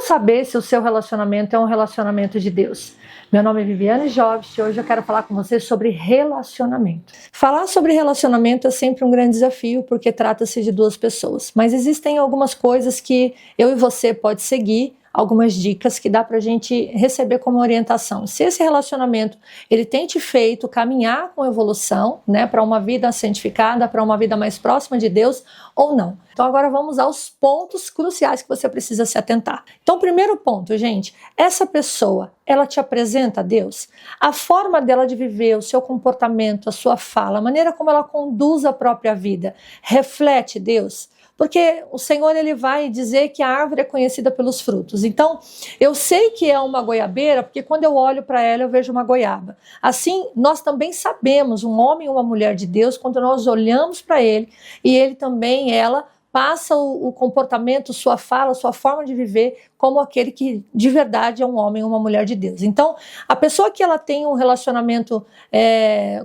saber se o seu relacionamento é um relacionamento de Deus? Meu nome é Viviane Jobst e hoje eu quero falar com você sobre relacionamento. Falar sobre relacionamento é sempre um grande desafio porque trata-se de duas pessoas, mas existem algumas coisas que eu e você pode seguir, algumas dicas que dá pra gente receber como orientação. Se esse relacionamento ele tem te feito caminhar com evolução, né, para uma vida santificada, para uma vida mais próxima de Deus ou não. Então agora vamos aos pontos cruciais que você precisa se atentar. Então, primeiro ponto, gente, essa pessoa, ela te apresenta a Deus? A forma dela de viver, o seu comportamento, a sua fala, a maneira como ela conduz a própria vida, reflete Deus? Porque o Senhor ele vai dizer que a árvore é conhecida pelos frutos. Então, eu sei que é uma goiabeira, porque quando eu olho para ela eu vejo uma goiaba. Assim, nós também sabemos, um homem ou uma mulher de Deus, quando nós olhamos para ele, e ele também, ela, passa o comportamento, sua fala, sua forma de viver como aquele que de verdade é um homem ou uma mulher de Deus. Então, a pessoa que ela tem um relacionamento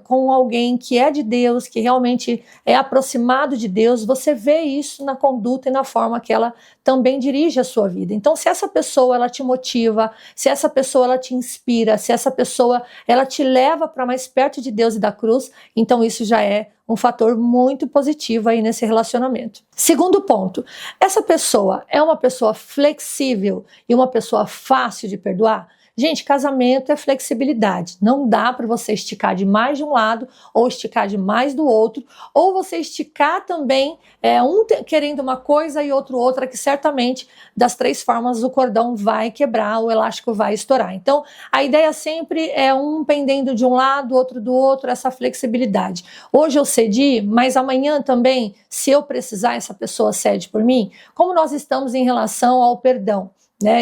com alguém que é de Deus, que realmente é aproximado de Deus, você vê isso na conduta e na forma que ela também dirige a sua vida. Então, se essa pessoa ela te motiva, se essa pessoa ela te inspira, se essa pessoa ela te leva para mais perto de Deus e da cruz, então isso já é um fator muito positivo aí nesse relacionamento. Segundo ponto, essa pessoa é uma pessoa flexível e uma pessoa fácil de perdoar? Gente, casamento é flexibilidade. Não dá para você esticar de mais de um lado ou esticar de mais do outro, ou você esticar também querendo uma coisa e outro outra, que certamente das três formas o cordão vai quebrar, o elástico vai estourar. Então, a ideia sempre é um pendendo de um lado, outro do outro, essa flexibilidade. Hoje eu cedi, mas amanhã também, se eu precisar, essa pessoa cede por mim. Como nós estamos em relação ao perdão?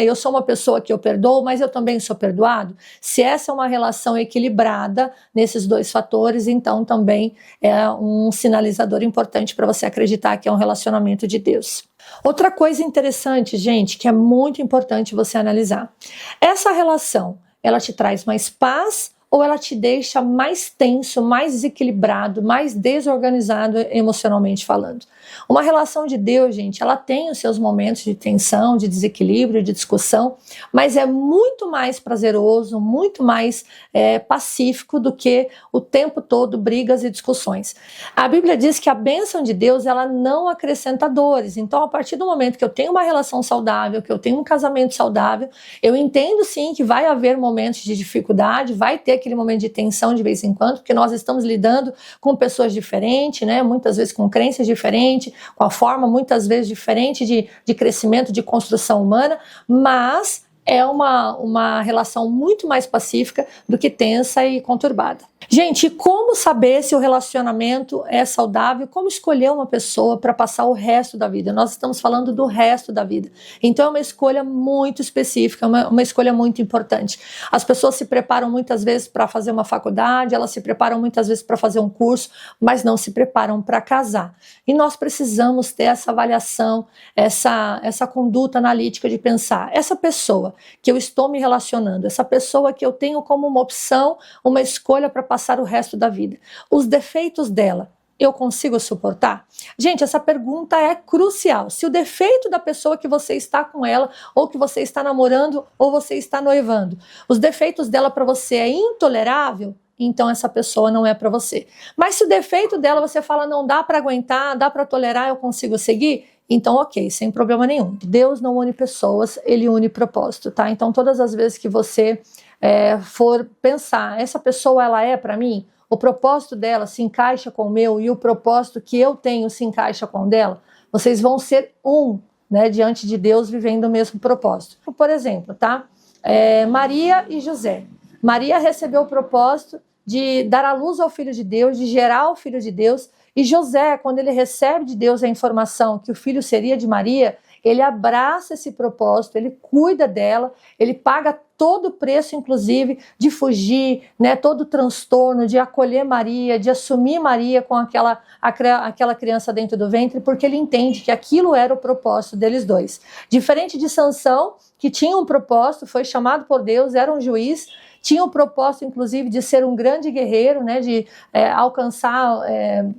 Eu sou uma pessoa que eu perdoo, mas eu também sou perdoado. Se essa é uma relação equilibrada nesses dois fatores, então também é um sinalizador importante para você acreditar que é um relacionamento de Deus. Outra coisa interessante, gente, que é muito importante você analisar. Essa relação, ela te traz mais paz ou ela te deixa mais tenso, mais desequilibrado, mais desorganizado emocionalmente falando? Uma relação de Deus, gente, ela tem os seus momentos de tensão, de desequilíbrio, de discussão, mas é muito mais prazeroso, muito mais pacífico do que o tempo todo brigas e discussões. A Bíblia diz que a bênção de Deus, ela não acrescenta dores. Então, a partir do momento que eu tenho uma relação saudável, que eu tenho um casamento saudável, eu entendo sim que vai haver momentos de dificuldade, vai ter aquele momento de tensão de vez em quando, porque nós estamos lidando com pessoas diferentes, né? Muitas vezes com crenças diferentes, com a forma muitas vezes diferente de crescimento, de construção humana, mas é uma relação muito mais pacífica do que tensa e conturbada. Gente, como saber se o relacionamento é saudável? Como escolher uma pessoa para passar o resto da vida? Nós estamos falando do resto da vida. Então é uma escolha muito específica, uma escolha muito importante. As pessoas se preparam muitas vezes para fazer uma faculdade, elas se preparam muitas vezes para fazer um curso, mas não se preparam para casar. E nós precisamos ter essa avaliação, essa conduta analítica de pensar, essa pessoa que eu estou me relacionando, essa pessoa que eu tenho como uma opção, uma escolha para passar o resto da vida, os defeitos dela, eu consigo suportar? Gente, essa pergunta é crucial. Se o defeito da pessoa que você está com ela, ou que você está namorando, ou você está noivando, os defeitos dela para você é intolerável, então essa pessoa não é para você. Mas se o defeito dela você fala, não dá para aguentar, dá para tolerar, eu consigo seguir, então ok, sem problema nenhum. Deus não une pessoas, Ele une propósito, tá? Então todas as vezes que você for pensar, essa pessoa ela é para mim, o propósito dela se encaixa com o meu e o propósito que eu tenho se encaixa com o dela, vocês vão ser né, diante de Deus vivendo o mesmo propósito. Por exemplo, tá? Maria e José. Maria recebeu o propósito de dar à luz ao Filho de Deus, de gerar o Filho de Deus, e José, quando ele recebe de Deus a informação que o filho seria de Maria, ele abraça esse propósito, ele cuida dela, ele paga todo o preço, inclusive, de fugir, né, todo o transtorno, de acolher Maria, de assumir Maria com aquela criança dentro do ventre, porque ele entende que aquilo era o propósito deles dois. Diferente de Sansão, que tinha um propósito, foi chamado por Deus, era um juiz, tinha o propósito, inclusive, de ser um grande guerreiro, né, de alcançar,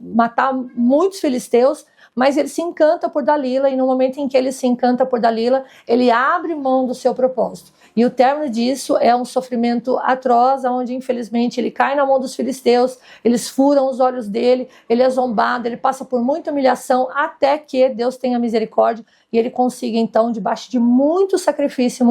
matar muitos filisteus, mas ele se encanta por Dalila, e no momento em que ele se encanta por Dalila, ele abre mão do seu propósito. E o término disso é um sofrimento atroz, onde infelizmente ele cai na mão dos filisteus, eles furam os olhos dele, ele é zombado, ele passa por muita humilhação, até que Deus tenha misericórdia e ele consiga então, debaixo de muito sacrifício,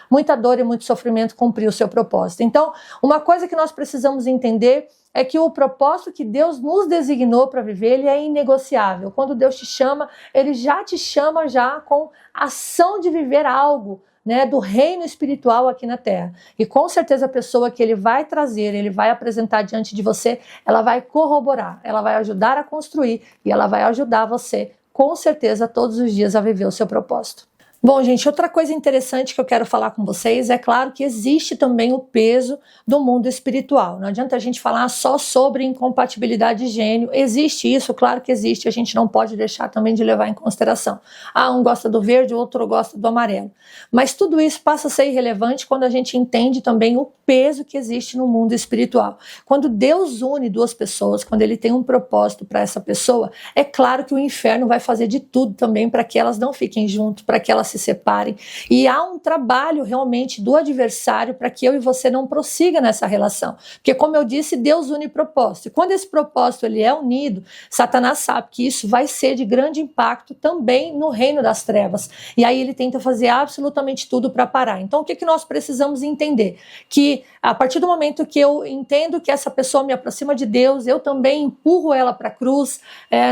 muita dor e muito sofrimento, cumprir o seu propósito. Então, uma coisa que nós precisamos entender é que o propósito que Deus nos designou para viver, ele é inegociável. Quando Deus te chama, ele já te chama já com ação de viver algo, né, do reino espiritual aqui na terra. E com certeza a pessoa que ele vai trazer, ele vai apresentar diante de você, ela vai corroborar, ela vai ajudar a construir e ela vai ajudar você, com certeza, todos os dias a viver o seu propósito. Bom, gente, outra coisa interessante que eu quero falar com vocês, é claro que existe também o peso do mundo espiritual. Não adianta a gente falar só sobre incompatibilidade de gênio. Existe isso, claro que existe, a gente não pode deixar também de levar em consideração. Um gosta do verde, o outro gosta do amarelo. Mas tudo isso passa a ser irrelevante quando a gente entende também o peso que existe no mundo espiritual. Quando Deus une duas pessoas, quando ele tem um propósito para essa pessoa, é claro que o inferno vai fazer de tudo também para que elas não fiquem juntas, para que elas se separem, e há um trabalho realmente do adversário para que eu e você não prossiga nessa relação, porque como eu disse, Deus une propósito, e quando esse propósito ele é unido, Satanás sabe que isso vai ser de grande impacto também no reino das trevas, e aí ele tenta fazer absolutamente tudo para parar. Então o que nós precisamos entender? Que a partir do momento que eu entendo que essa pessoa me aproxima de Deus, eu também empurro ela para a cruz,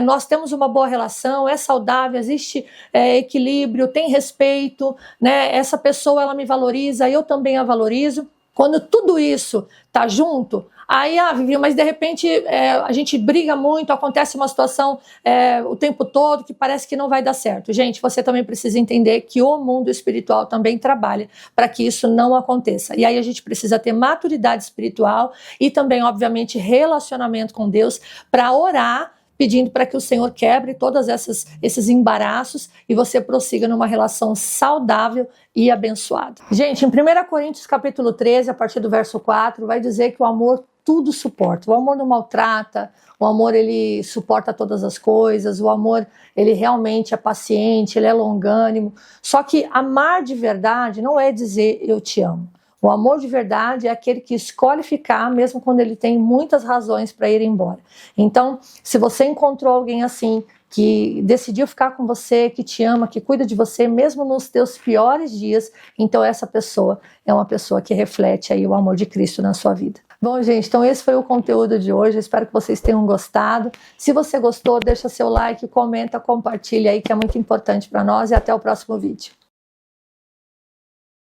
nós temos uma boa relação, é saudável, existe equilíbrio, tem respeito, né? Essa pessoa ela me valoriza, eu também a valorizo. Quando tudo isso tá junto, aí, Vivi, mas de repente a gente briga muito, acontece uma situação o tempo todo que parece que não vai dar certo. Gente, você também precisa entender que o mundo espiritual também trabalha para que isso não aconteça. E aí a gente precisa ter maturidade espiritual e também, obviamente, relacionamento com Deus para orar, pedindo para que o Senhor quebre todos esses embaraços e você prossiga numa relação saudável e abençoada. Gente, em 1 Coríntios capítulo 13, a partir do verso 4, vai dizer que o amor tudo suporta. O amor não maltrata, o amor ele suporta todas as coisas, o amor ele realmente é paciente, ele é longânimo. Só que amar de verdade não é dizer eu te amo. O amor de verdade é aquele que escolhe ficar, mesmo quando ele tem muitas razões para ir embora. Então, se você encontrou alguém assim, que decidiu ficar com você, que te ama, que cuida de você, mesmo nos teus piores dias, então essa pessoa é uma pessoa que reflete aí o amor de Cristo na sua vida. Bom, gente, então esse foi o conteúdo de hoje, eu espero que vocês tenham gostado. Se você gostou, deixa seu like, comenta, compartilha aí, que é muito importante para nós, e até o próximo vídeo.